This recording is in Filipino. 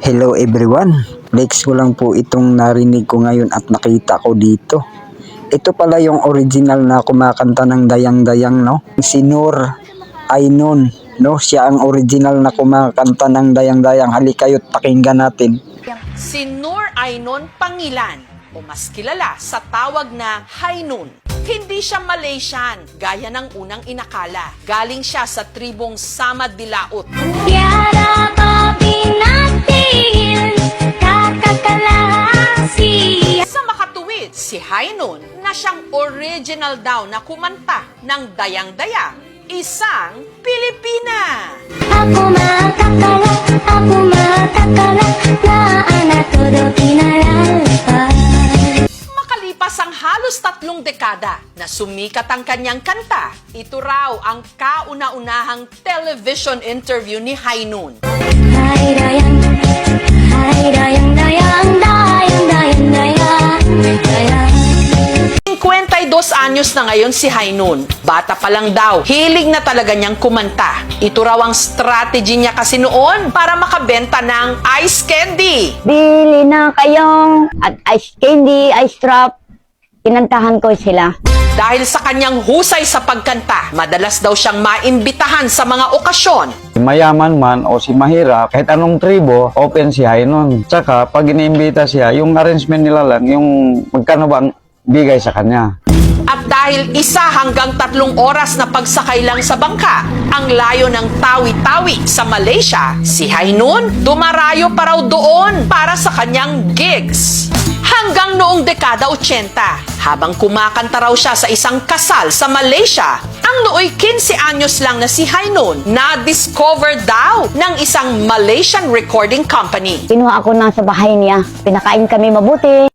Hello everyone, next ko lang po itong narinig ko ngayon at nakita ko dito. Ito pala yung original na kumakanta ng dayang-dayang, no? Si Noor Aynon, no? Siya ang original na kumakanta ng dayang-dayang. Halikayo't pakinggan natin. Si Noor Aynon Pangilan o mas kilala sa tawag na Hainun. Hindi siya Malaysian gaya ng unang inakala. Galing siya sa tribong Samad Dilaut. Tiada pinatil, kakakalasi. Sa makatuwid, si Hainun na siyang original daw na kumanta ng dayang-dayang, isang Pilipina. Ako makakala, na anak todo pinalalpas. Makalipas ang halos 3 dekada na sumikat ang kanyang kanta, ito raw ang kauna-unahang television interview ni Hainun. Hai dayang, dayang, dayang, dayang, dayang, dayang. 52 anyos na ngayon si Hainun. Bata pa lang daw, hilig na talaga niyang kumanta. Ito raw ang strategy niya kasi noon para makabenta ng ice candy. Bili na kayo at ice candy, ice drop. Kinantahan ko sila. Dahil sa kanyang husay sa pagkanta, madalas daw siyang maimbitahan sa mga okasyon. Si mayaman man o si mahirap, kahit anong tribo, open si Hainun. Tsaka pag iniimbita siya, yung arrangement nila lang, yung magkano ba ang bigay sa kanya. At dahil 1 hanggang 3 oras na pagsakay lang sa bangka, ang layo ng Tawi-Tawi sa Malaysia, si Hainun dumarayo pa raw doon para sa kanyang gigs. Hanggang noong dekada 80, habang kumakanta raw siya sa isang kasal sa Malaysia, ang nooy 15 anyos lang na si Hainun na-discover daw ng isang Malaysian recording company. Kinuha ako na sa bahay niya. Pinakain kami mabuti.